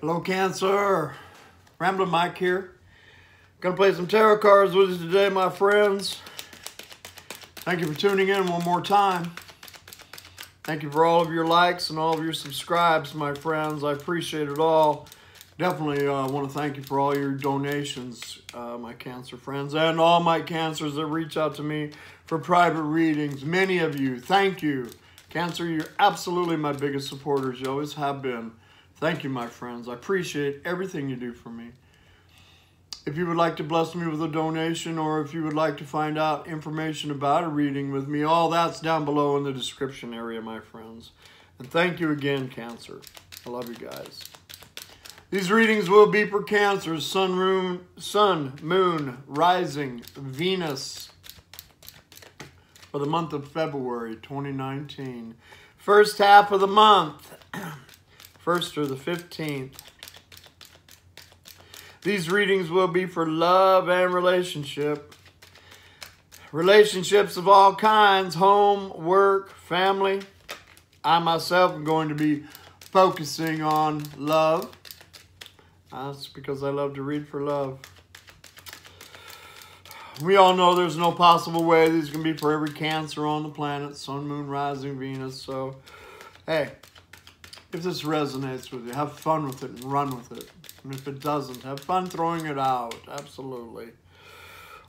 Hello, Cancer. Ramblin Mike here. Gonna play some tarot cards with you today, my friends. Thank you for tuning in one more time. Thank you for all of your likes and all of your subscribes, my friends. I appreciate it all. Definitely want to thank you for all your donations, my Cancer friends, and all my Cancers that reach out to me for private readings. Many of you, thank you. Cancer, you're absolutely my biggest supporters. You always have been. Thank you, my friends. I appreciate everything you do for me. If you would like to bless me with a donation, or if you would like to find out information about a reading with me, all that's down below in the description area, my friends. And thank you again, Cancer. I love you guys. These readings will be for Cancer, Sun, Moon, Rising, Venus, for the month of February 2019. First half of the month, 1st through the 15th. These readings will be for love and relationship. Relationships of all kinds, home, work, family. I myself am going to be focusing on love. That's because I love to read for love. We all know there's no possible way these can be for every Cancer on the planet. Sun, Moon, Rising, Venus. So, hey, if this resonates with you, have fun with it and run with it. And if it doesn't, have fun throwing it out. Absolutely.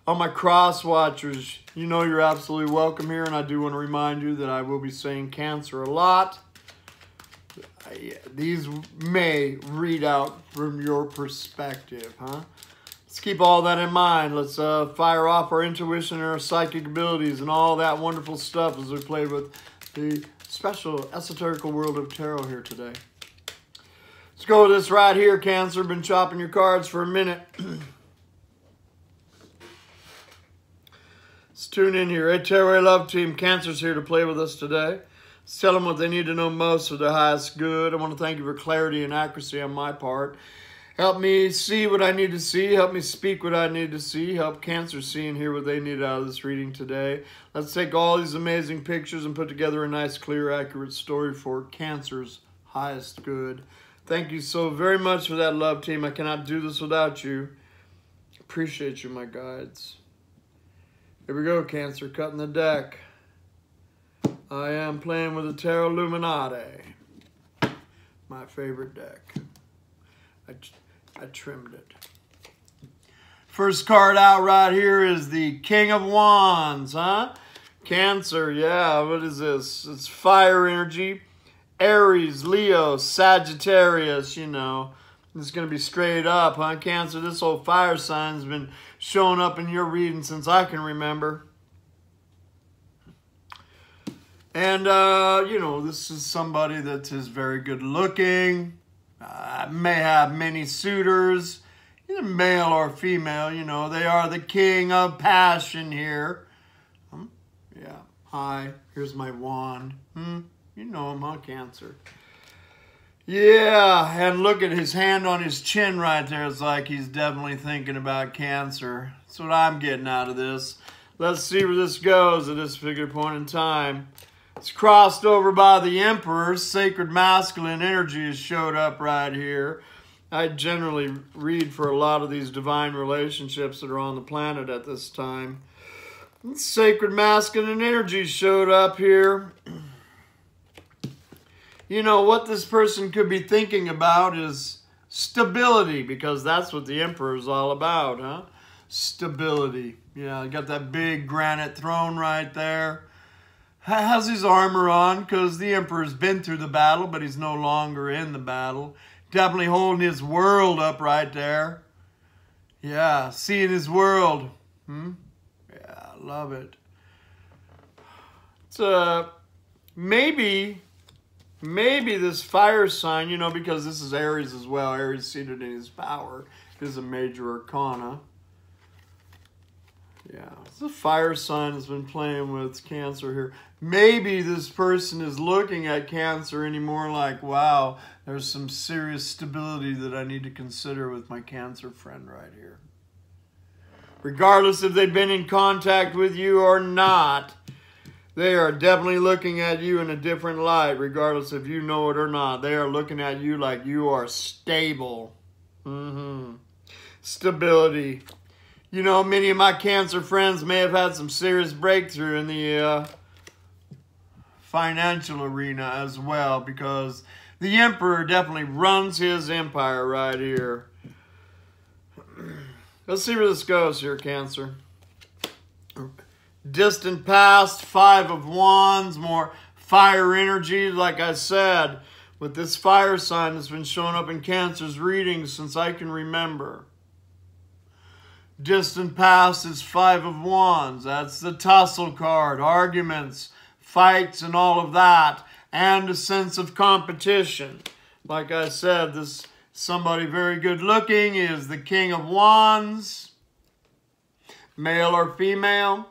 All my cross watchers, you know you're absolutely welcome here. And I do want to remind you that I will be saying Cancer a lot. These may read out from your perspective, huh? Let's keep all that in mind. Let's fire off our intuition and our psychic abilities and all that wonderful stuff as we play with the special esoterical world of tarot here today. Let's go with this right here, Cancer. Been chopping your cards for a minute. Let's tune in here. Hey, Tarot Love Team. Cancer's here to play with us today. Let's tell them what they need to know most for their highest good. I want to thank you for clarity and accuracy on my part. Help me see what I need to see. Help me speak what I need to see. Help Cancer see and hear what they need out of this reading today. Let's take all these amazing pictures and put together a nice, clear, accurate story for Cancer's highest good. Thank you so very much for that, love team. I cannot do this without you. Appreciate you, my guides. Here we go, Cancer, cutting the deck. I am playing with the Tarot Illuminati, my favorite deck. I trimmed it. First card out right here is the King of Wands, huh? Cancer, yeah, what is this? It's fire energy. Aries, Leo, Sagittarius, you know. It's going to be straight up, huh, Cancer? This old fire sign's been showing up in your reading since I can remember. And, you know, this is somebody that is very good looking. May have many suitors, either male or female, you know. They are the king of passion here. Yeah, hi, here's my wand. You know him, huh, Cancer? Yeah, and look at his hand on his chin right there. It's like he's definitely thinking about Cancer. That's what I'm getting out of this. Let's see where this goes at this particular point in time. It's crossed over by the Emperor. Sacred masculine energy has showed up right here. I generally read for a lot of these divine relationships that are on the planet at this time. Sacred masculine energy showed up here. You know, what this person could be thinking about is stability, because that's what the Emperor is all about, huh? Stability. Yeah, got that big granite throne right there. Has his armor on because the Emperor's been through the battle, but he's no longer in the battle. Definitely holding his world up right there. Yeah, seeing his world. Yeah, I love it. It's maybe this fire sign, you know, because this is Aries as well. Aries seated in his power is a major arcana. Yeah, the fire sign has been playing with Cancer here. Maybe this person is looking at Cancer anymore like, wow, there's some serious stability that I need to consider with my Cancer friend right here. Regardless if they've been in contact with you or not, They are definitely looking at you in a different light, regardless if you know it or not. They are looking at you like you are stable. Stability. You know, many of my Cancer friends may have had some serious breakthrough in the financial arena as well, because the Emperor definitely runs his empire right here. Let's see where this goes here, Cancer. Distant past, 5 of Wands, more fire energy. Like I said, with this fire sign that's been showing up in Cancer's readings since I can remember. Distant past is 5 of Wands. That's the tussle card, arguments, fights, and all of that, and a sense of competition. Like I said, this somebody very good looking is the King of Wands. Male or female,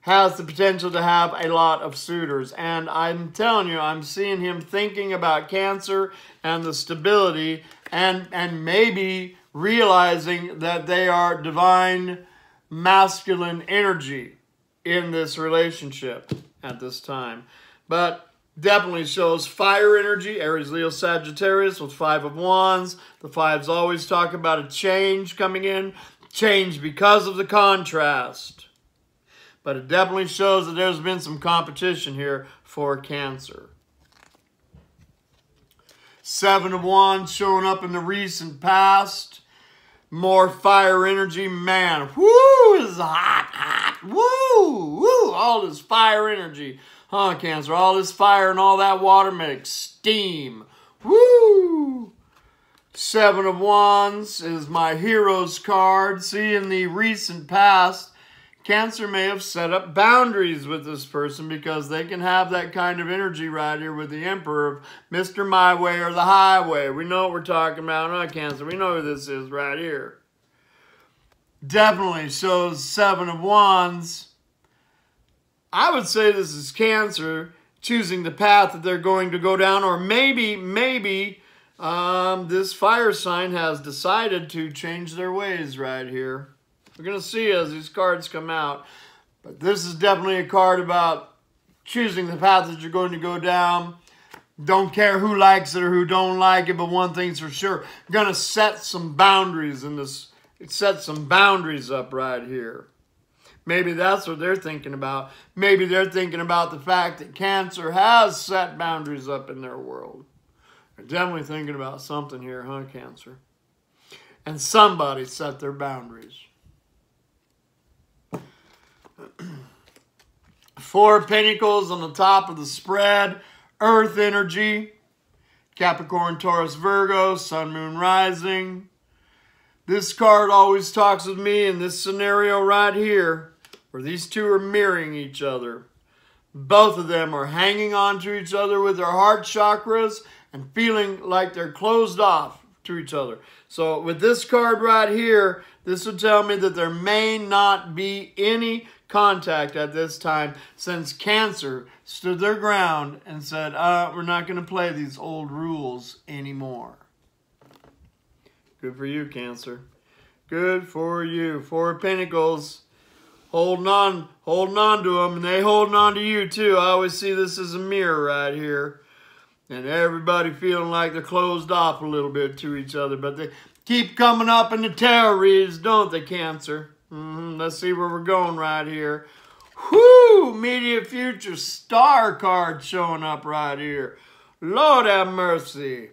has the potential to have a lot of suitors. And I'm telling you, I'm seeing him thinking about Cancer and the stability, and maybe realizing that they are divine masculine energy in this relationship at this time. But definitely shows fire energy, Aries, Leo, Sagittarius with 5 of Wands. The 5s always talk about a change coming in. Change because of the contrast. But it definitely shows that there's been some competition here for Cancer. 7 of Wands showing up in the recent past. More fire energy. Man, whoo, this is hot, hot. Woo, woo, all this fire energy. Huh, Cancer? All this fire and all that water makes steam. Woo! 7 of Wands is my Hero's card. See, in the recent past, Cancer may have set up boundaries with this person because they can have that kind of energy right here with the Emperor of Mr. My Way or the Highway. We know what we're talking about, huh, Cancer? We know who this is right here. Definitely shows 7 of Wands. I would say this is Cancer choosing the path that they're going to go down, or maybe this fire sign has decided to change their ways right here. We're going to see as these cards come out. But this is definitely a card about choosing the path that you're going to go down. Don't care who likes it or who don't like it, but one thing's for sure. Going to set some boundaries in this. Set some boundaries up right here. Maybe that's what they're thinking about. Maybe they're thinking about the fact that Cancer has set boundaries up in their world. They're definitely thinking about something here, huh, Cancer? And somebody set their boundaries. 4 of Pentacles on the top of the spread. Earth energy. Capricorn, Taurus, Virgo, Sun, Moon, Rising. This card always talks with me in this scenario right here, where these two are mirroring each other. Both of them are hanging on to each other with their heart chakras and feeling like they're closed off to each other. So with this card right here, this would tell me that there may not be any contact at this time, since Cancer stood their ground and said, we're not going to play these old rules anymore. Good for you, Cancer. Good for you. 4 of Pentacles. Holding on to them, and they holding on to you too. I always see this as a mirror right here. And everybody feeling like they're closed off a little bit to each other. But they keep coming up in the tarot reads, don't they, Cancer? Let's see where we're going right here. Whoo! Immediate future star card showing up right here. Lord have mercy.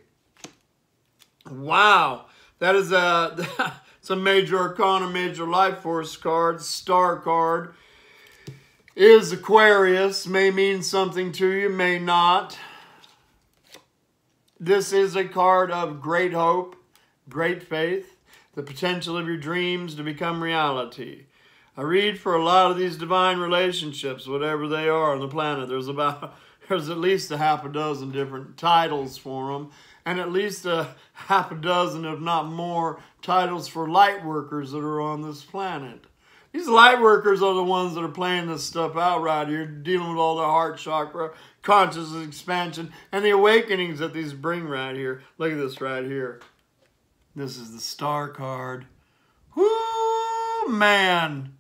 Wow. That is it's a major arcana, major life force card, star card. Is Aquarius, may mean something to you, may not. This is a card of great hope, great faith, the potential of your dreams to become reality. I read for a lot of these divine relationships, whatever they are on the planet. There's at least a half a dozen different titles for them, and at least a half a dozen, if not more, titles for light workers that are on this planet. These light workers are the ones that are playing this stuff out right here, dealing with all the heart chakra, consciousness expansion, and the awakenings that these bring right here. Look at this right here. This is the star card. Whoo, man.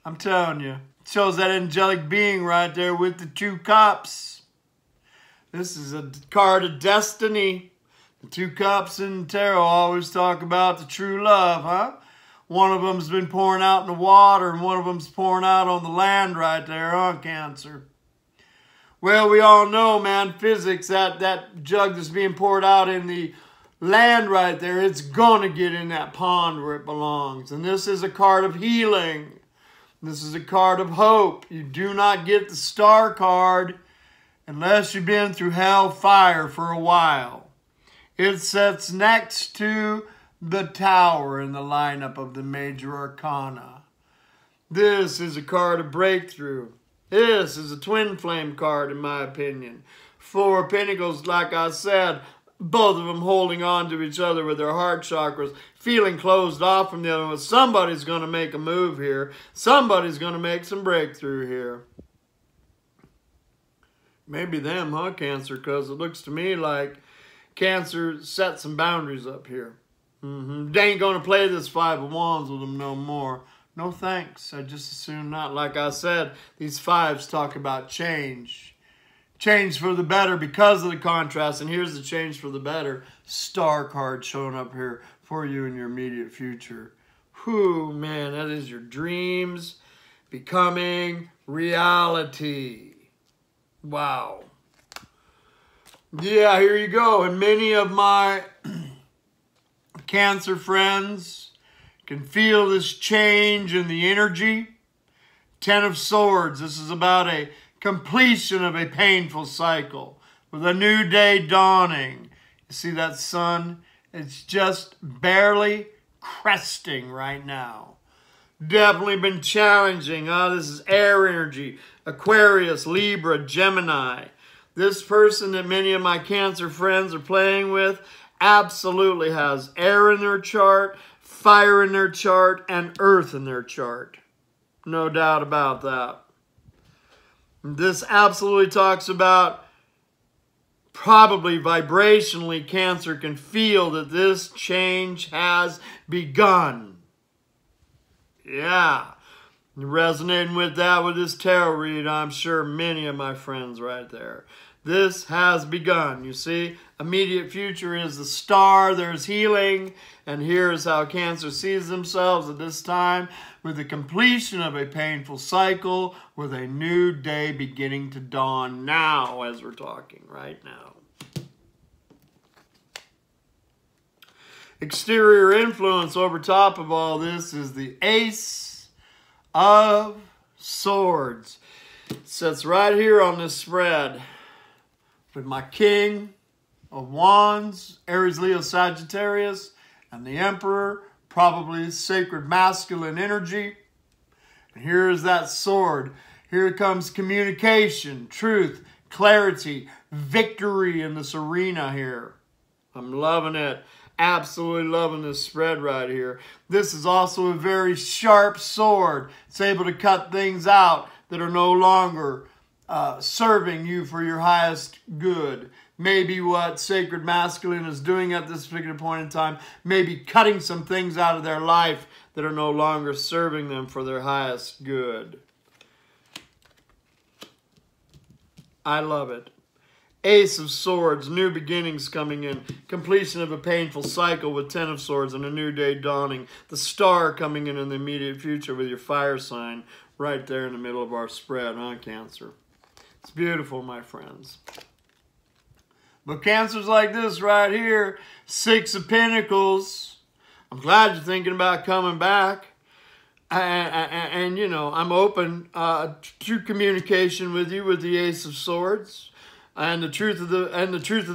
I'm telling you, Shows that angelic being right there with the 2 cups. This is a card of destiny. The 2 cups in tarot always talk about the true love, huh? One of them's been pouring out in the water, and one of them's pouring out on the land right there, huh, Cancer? Well, we all know, man, physics, that jug that's being poured out in the land right there, it's going to get in that pond where it belongs. And this is a card of healing. This is a card of hope. You do not get the Star card unless you've been through hellfire for a while. It sits next to the Tower in the lineup of the Major Arcana. This is a card of breakthrough. This is a twin flame card, in my opinion. 4 of Pentacles, like I said, both of them holding on to each other with their heart chakras, feeling closed off from the other one. Somebody's going to make a move here. Somebody's going to make some breakthrough here. Maybe them, huh, Cancer? Because it looks to me like Cancer set some boundaries up here. They ain't going to play this 5 of Wands with them no more. No thanks. I just assume not. Like I said, these 5s talk about change. Change for the better because of the contrast. And here's the change for the better. Star card showing up here for you in your immediate future. Whew, man, that is your dreams becoming reality. Wow. Yeah, here you go. And many of my Cancer friends can feel this change in the energy. 10 of Swords. This is about a completion of a painful cycle with a new day dawning. You see that sun? It's just barely cresting right now. Definitely been challenging. This is air energy. Aquarius, Libra, Gemini. This person that many of my Cancer friends are playing with absolutely has air in their chart, fire in their chart, and earth in their chart. No doubt about that. This absolutely talks about probably vibrationally Cancer can feel that this change has begun. Yeah. Resonating with that with this tarot read, I'm sure many of my friends right there. This has begun. You see, immediate future is the Star. There's healing. And here's how Cancer sees themselves at this time, with the completion of a painful cycle, with a new day beginning to dawn now, as we're talking right now. Exterior influence over top of all this is the Ace of Swords. It sits right here on this spread with my King of Wands, Aries, Leo, Sagittarius, and the Emperor, probably sacred masculine energy. And here is that sword. Here comes communication, truth, clarity, victory in this arena here. I'm loving it. Absolutely loving this spread right here. This is also a very sharp sword. It's able to cut things out that are no longer serving you for your highest good. Maybe what Sacred Masculine is doing at this particular point in time, maybe cutting some things out of their life that are no longer serving them for their highest good. I love it. Ace of Swords, new beginnings coming in. Completion of a painful cycle with 10 of Swords and a new day dawning. The Star coming in the immediate future with your fire sign right there in the middle of our spread, huh, Cancer? It's beautiful, my friends. But Cancers like this right here, 6 of Pentacles. I'm glad you're thinking about coming back. And you know, I'm open to communication with you with the Ace of Swords. And the truth of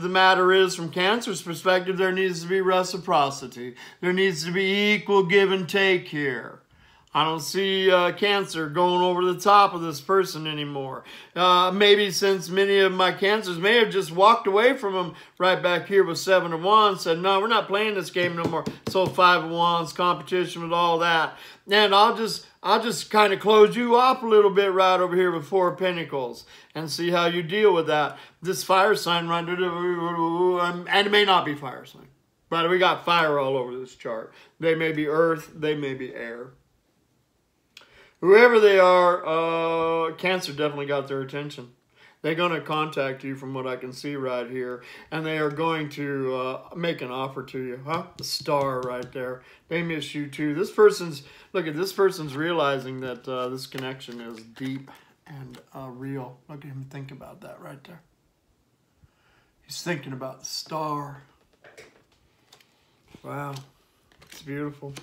the matter is, from Cancer's perspective, there needs to be reciprocity. There needs to be equal give and take here. I don't see Cancer going over the top of this person anymore. Maybe since many of my Cancers may have just walked away from him right back here with 7 of Wands, said, no, we're not playing this game no more. So 5 of Wands, competition with all that. And I'll just kind of close you off a little bit right over here with 4 of Pentacles and see how you deal with that. This fire sign, and it may not be fire sign, but we got fire all over this chart. They may be earth, they may be air. Whoever they are, Cancer definitely got their attention. They're going to contact you from what I can see right here. And they are going to make an offer to you. Huh? The star right there. They miss you too. This person's, look at this person's realizing that this connection is deep and real. Look at him think about that right there. He's thinking about the star. Wow. It's beautiful.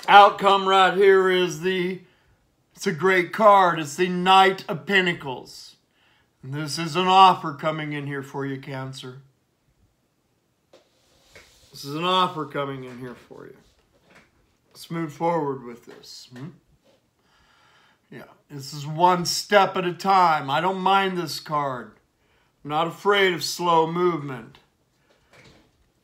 Outcome right here is it's a great card. It's the Knight of Pentacles. And this is an offer coming in here for you, Cancer. This is an offer coming in here for you. Let's move forward with this. Yeah, this is one step at a time. I don't mind this card. I'm not afraid of slow movement.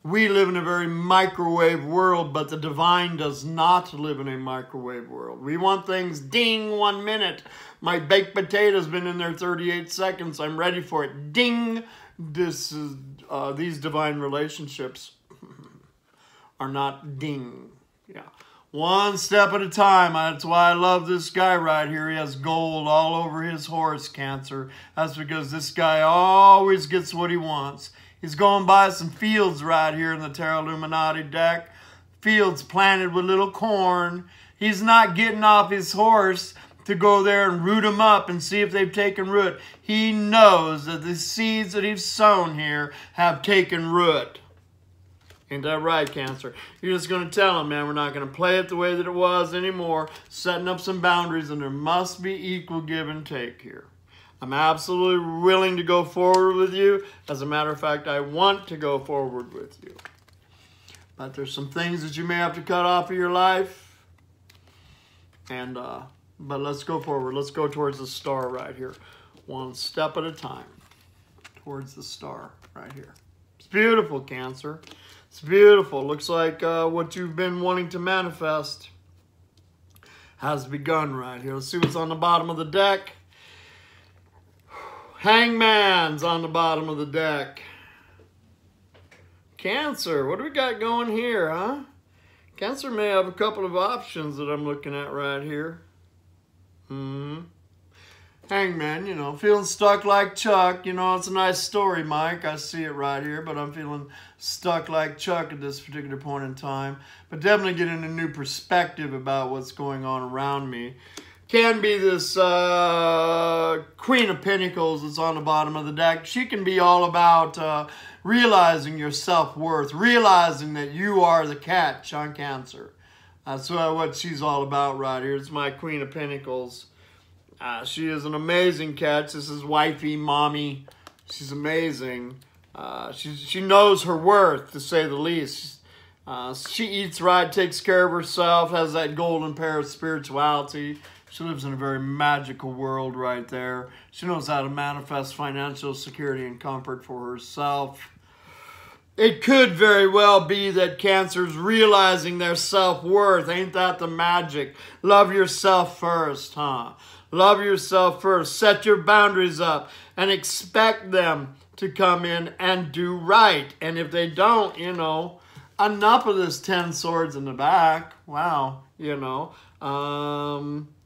We live in a very microwave world, but the divine does not live in a microwave world. We want things, ding, 1 minute. My baked potato's been in there 38 seconds. I'm ready for it. Ding. This is these divine relationships are not ding. Yeah. One step at a time. That's why I love this guy right here. He has gold all over his horse, Cancer. That's because this guy always gets what he wants. He's going by some fields right here in the Tarot Illuminati deck. Fields planted with little corn. He's not getting off his horse to go there and root them up and see if they've taken root. He knows that the seeds that he's sown here have taken root. Ain't that right, Cancer? You're just going to tell him, man, we're not going to play it the way that it was anymore. Setting up some boundaries, and there must be equal give and take here. I'm absolutely willing to go forward with you. As a matter of fact, I want to go forward with you. But there's some things that you may have to cut off of your life. And but let's go forward. Let's go towards the star right here. One step at a time. Towards the star right here. It's beautiful, Cancer. It's beautiful. Looks like what you've been wanting to manifest has begun right here. Let's see what's on the bottom of the deck. Hangman's on the bottom of the deck. Cancer, what do we got going here, huh? Cancer may have a couple of options that I'm looking at right here. Hangman, you know, feeling stuck like Chuck. You know, it's a nice story, Mike. I see it right here, but I'm feeling stuck like Chuck at this particular point in time. But definitely getting a new perspective about what's going on around me. Can be this Queen of Pentacles that's on the bottom of the deck. She can be all about realizing your self-worth, realizing that you are the catch on Cancer. That's what she's all about right here. It's my Queen of Pentacles. She is an amazing catch. This is wifey, mommy. She's amazing. She knows her worth, to say the least. She eats right, takes care of herself, has that golden pair of spirituality. She lives in a very magical world right there. She knows how to manifest financial security and comfort for herself. It could very well be that Cancer's realizing their self-worth. Ain't that the magic? Love yourself first, huh? Love yourself first. Set your boundaries up and expect them to come in and do right. And if they don't, you know, enough of this 10 swords in the back. Wow, you know.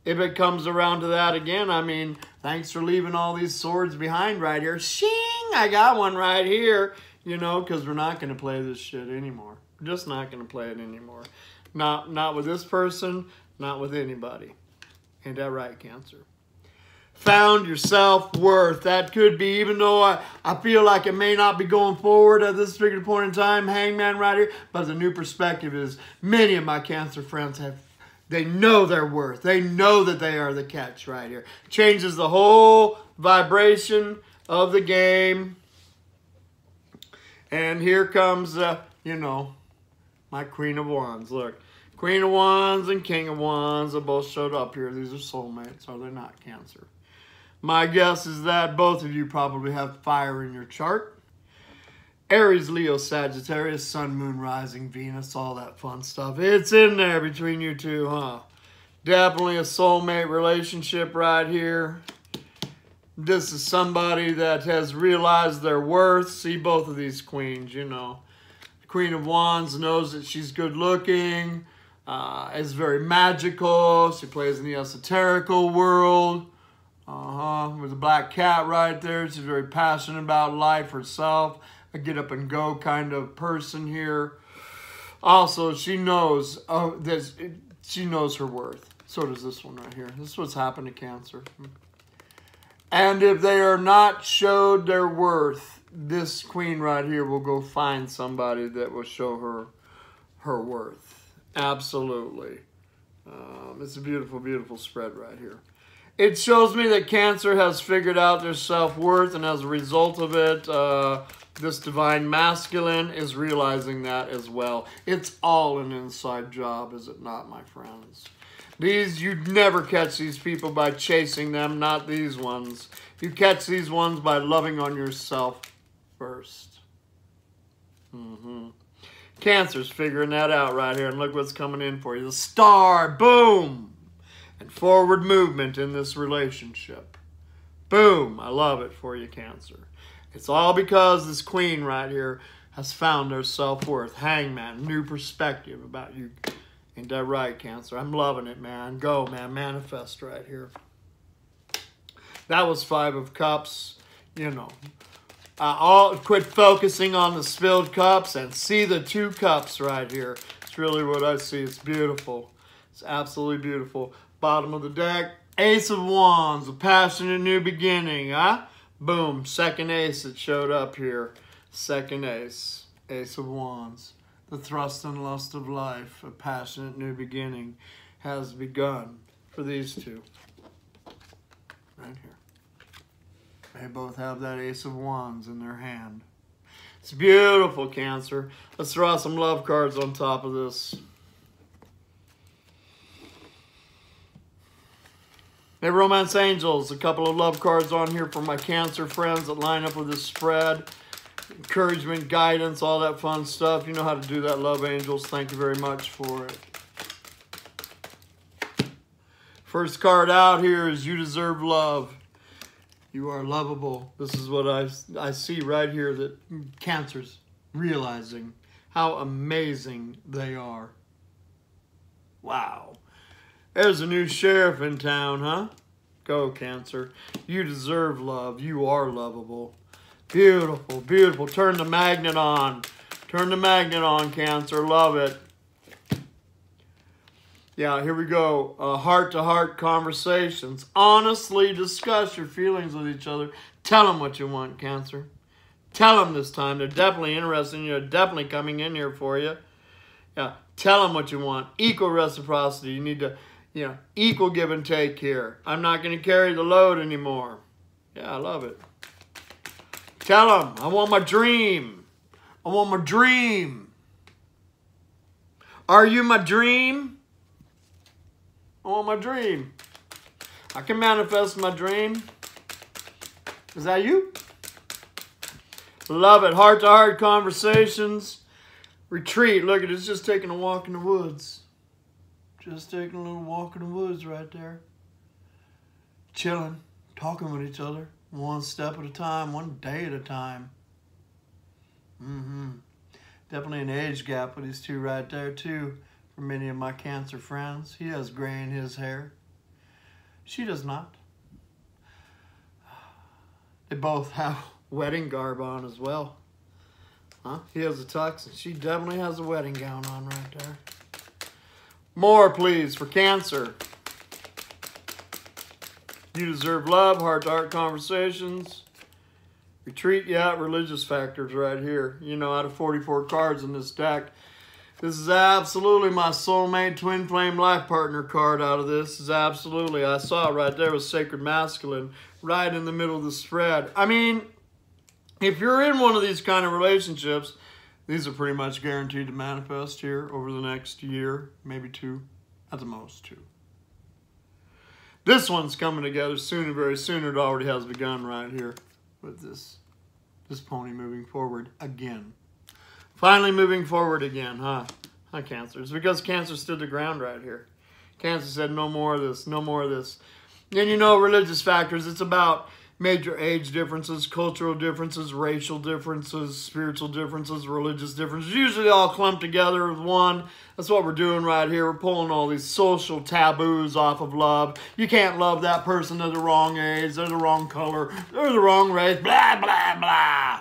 If it comes around to that again, I mean, thanks for leaving all these swords behind right here. Shing! I got one right here. You know, because we're not going to play this shit anymore. We're just not going to play it anymore. Not with this person, not with anybody. Ain't that right, Cancer? Found your self-worth. That could be, even though I feel like it may not be going forward at this particular point in time, Hangman right here, but the new perspective is many of my Cancer friends they know their worth. They know that they are the catch right here. Changes the whole vibration of the game. And here comes, you know, my Queen of Wands. Look, Queen of Wands and King of Wands have both showed up here. These are soulmates, are they not, Cancer? My guess is that both of you probably have fire in your chart. Aries, Leo, Sagittarius, Sun, Moon, Rising, Venus, all that fun stuff. It's in there between you two, huh? Definitely a soulmate relationship right here. This is somebody that has realized their worth. See both of these queens, you know. The Queen of Wands knows that she's good looking. is very magical. She plays in the esoterical world. With a black cat right there. She's very passionate about life herself. A get up and go kind of person here. Also, she knows she knows her worth. So does this one right here. This is what's happened to Cancer. And if they are not showed their worth, this queen right here will go find somebody that will show her worth. Absolutely. It's a beautiful, beautiful spread right here. It shows me that Cancer has figured out their self-worth, and as a result of it, this divine masculine is realizing that as well. It's all an inside job, is it not, my friends? You'd never catch these people by chasing them, not these ones. You catch these ones by loving on yourself first. Cancer's figuring that out right here, and look what's coming in for you. The star, boom! And forward movement in this relationship. Boom! I love it for you, Cancer. It's all because this queen right here has found their self-worth. Hangman, new perspective about you. Ain't that right, Cancer? I'm loving it, man. Go, man. Manifest right here. That was 5 of Cups. You know. Quit focusing on the spilled cups and see the 2 cups right here. It's really what I see. It's beautiful. It's absolutely beautiful. Bottom of the deck, Ace of Wands, a passionate new beginning, huh? Boom, second ace that showed up here. Second ace, Ace of Wands. The thrust and lust of life, a passionate new beginning, has begun for these two. Right here. They both have that Ace of Wands in their hand. It's beautiful, Cancer. Let's draw some love cards on top of this. Hey, Romance Angels, a couple of love cards on here for my Cancer friends that line up with this spread. Encouragement, guidance, all that fun stuff. You know how to do that, Love Angels. Thank you very much for it. First card out here is You Deserve Love. You are lovable. This is what I see right here, that Cancer's realizing how amazing they are. Wow. There's a new sheriff in town, huh? Go, Cancer. You deserve love. You are lovable. Beautiful, beautiful. Turn the magnet on. Turn the magnet on, Cancer. Love it. Yeah, here we go. Heart-to-heart conversations. Honestly discuss your feelings with each other. Tell them what you want, Cancer. Tell them this time. They're definitely interested in you. They're definitely coming in here for you. Yeah, tell them what you want. Equal reciprocity. You need to... equal give and take here. I'm not going to carry the load anymore. Yeah, I love it. Tell them, I want my dream. I want my dream. Are you my dream? I want my dream. I can manifest my dream. Is that you? Love it. Heart-to-heart conversations. Retreat. Look at it. It's just taking a walk in the woods. Just taking a little walk in the woods right there. Chilling, talking with each other. One step at a time, one day at a time. Definitely an age gap with these two right there too. For many of my Cancer friends. He has gray in his hair. She does not. They both have wedding garb on as well. Huh? He has a tux and she definitely has a wedding gown on right there. More, please, for Cancer. You deserve love, heart-to-heart conversations. Retreat, yeah, religious factors right here. You know, out of 44 cards in this deck, this is absolutely my soulmate twin flame life partner card out of this. Is absolutely, I saw it right there with Sacred Masculine, right in the middle of the spread. I mean, if you're in one of these kind of relationships, these are pretty much guaranteed to manifest here over the next year, maybe 2, at the most 2. This one's coming together soon, very soon. It already has begun right here with this pony moving forward again. Finally moving forward again, huh? Huh, Cancer? It's because Cancer stood the ground right here. Cancer said, no more of this, no more of this. And you know, religious factors, it's about major age differences, cultural differences, racial differences, spiritual differences, religious differences, usually all clumped together as one. That's what we're doing right here. We're pulling all these social taboos off of love. You can't love that person. They're the wrong age. They're the wrong color. They're the wrong race. Blah, blah, blah.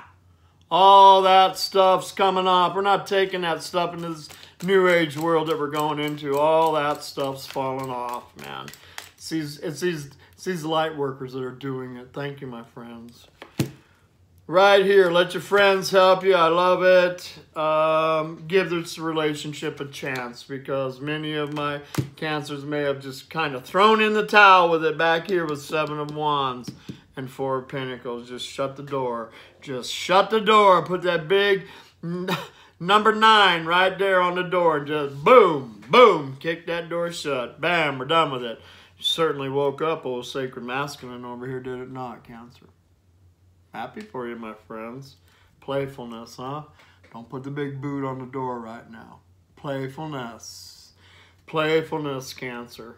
All that stuff's coming off. We're not taking that stuff into this new age world that we're going into. All that stuff's falling off, man. It's these light workers that are doing it. Thank you, my friends. Right here, let your friends help you. I love it. Give this relationship a chance, because many of my Cancers may have just kind of thrown in the towel with it back here with 7 of Wands and 4 of Pentacles. Just shut the door. Just shut the door. Put that big number 9 right there on the door. And just boom, boom, kick that door shut. Bam, we're done with it. You certainly woke up, old sacred masculine over here, did it not, Cancer? Happy for you, my friends. Playfulness, huh? Don't put the big boot on the door right now. Playfulness. Playfulness, Cancer.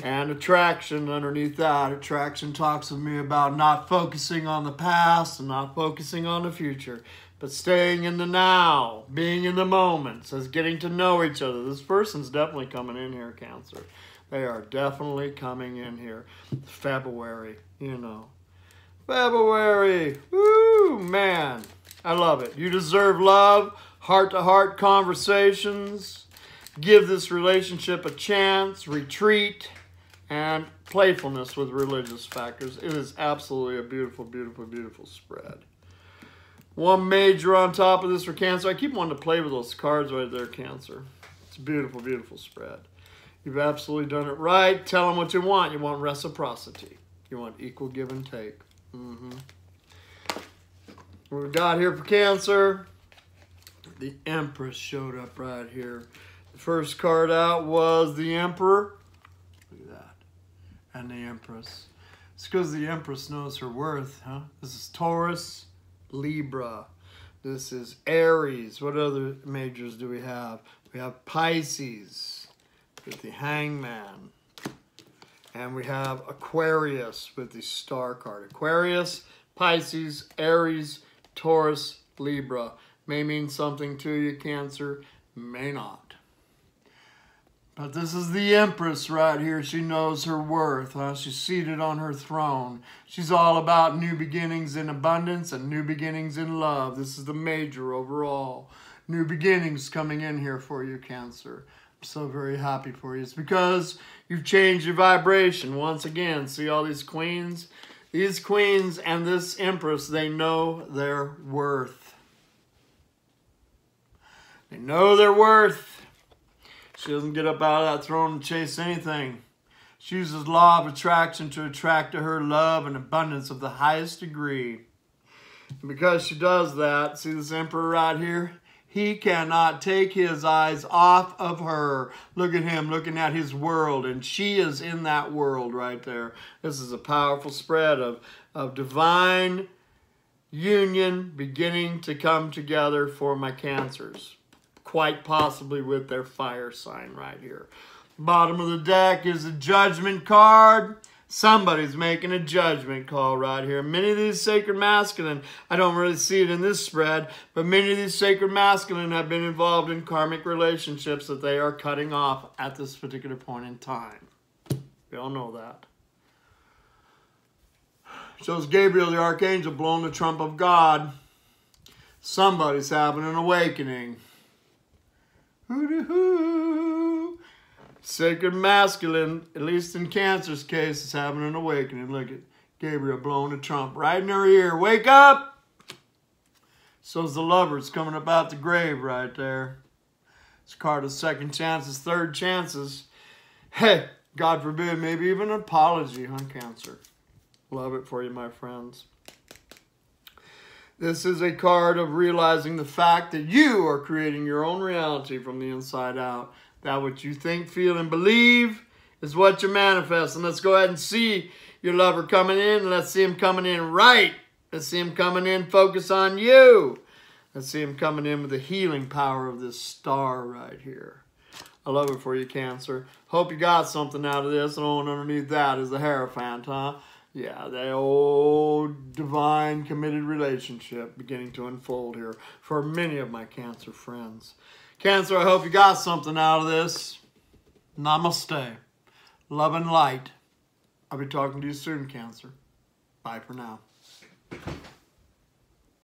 And attraction underneath that. Attraction talks with me about not focusing on the past and not focusing on the future, but staying in the now, being in the moment. Says getting to know each other. This person's definitely coming in here, Cancer. They are definitely coming in here. February, you know. February. Woo, man. I love it. You deserve love, heart-to-heart conversations. Give this relationship a chance. Retreat. And playfulness with religious factors. It is absolutely a beautiful, beautiful, beautiful spread. One major on top of this for Cancer. I keep wanting to play with those cards right there, Cancer. It's a beautiful, beautiful spread. You've absolutely done it right. Tell them what you want. You want reciprocity. You want equal give and take. What we got here for Cancer? The Empress showed up right here. The first card out was the Emperor. Look at that. And the Empress. It's because the Empress knows her worth, huh? This is Taurus, Libra. This is Aries. What other majors do we have? We have Pisces with the Hangman. And we have Aquarius with the Star card. Aquarius, Pisces, Aries, Taurus, Libra. May mean something to you, Cancer. May not. But this is the Empress right here. She knows her worth. Huh? She's seated on her throne. She's all about new beginnings in abundance and new beginnings in love. This is the major overall. New beginnings coming in here for you, Cancer. I'm so very happy for you. It's because you've changed your vibration. Once again, see all these queens? These queens and this Empress, they know their worth. They know their worth. She doesn't get up out of that throne and chase anything. She uses law of attraction to attract to her love and abundance of the highest degree. And because she does that, see this Emperor right here? He cannot take his eyes off of her. Look at him looking at his world, and she is in that world right there. This is a powerful spread of divine union beginning to come together for my Cancers. Quite possibly with their fire sign right here. Bottom of the deck is a Judgment card. Somebody's making a judgment call right here. Many of these sacred masculine, I don't really see it in this spread, but many of these sacred masculine have been involved in karmic relationships that they are cutting off at this particular point in time. We all know that. Shows Gabriel the Archangel blowing the trump of God. Somebody's having an awakening. Hoo-doo-hoo. Sacred masculine, at least in Cancer's case, is having an awakening. Look at Gabriel blowing the trump right in her ear. Wake up! So's the Lovers coming up out the grave right there. It's a card of second chances, third chances. Hey, God forbid, maybe even an apology, huh, Cancer? Love it for you, my friends. This is a card of realizing the fact that you are creating your own reality from the inside out. That what you think, feel, and believe is what you manifest. And let's go ahead and see your lover coming in. Let's see him coming in right. Let's see him coming in, focus on you. Let's see him coming in with the healing power of this star right here. I love it for you, Cancer. Hope you got something out of this. And underneath that is the Hierophant, huh? Yeah, the old divine committed relationship beginning to unfold here for many of my Cancer friends. Cancer, I hope you got something out of this. Namaste. Love and light. I'll be talking to you soon, Cancer. Bye for now.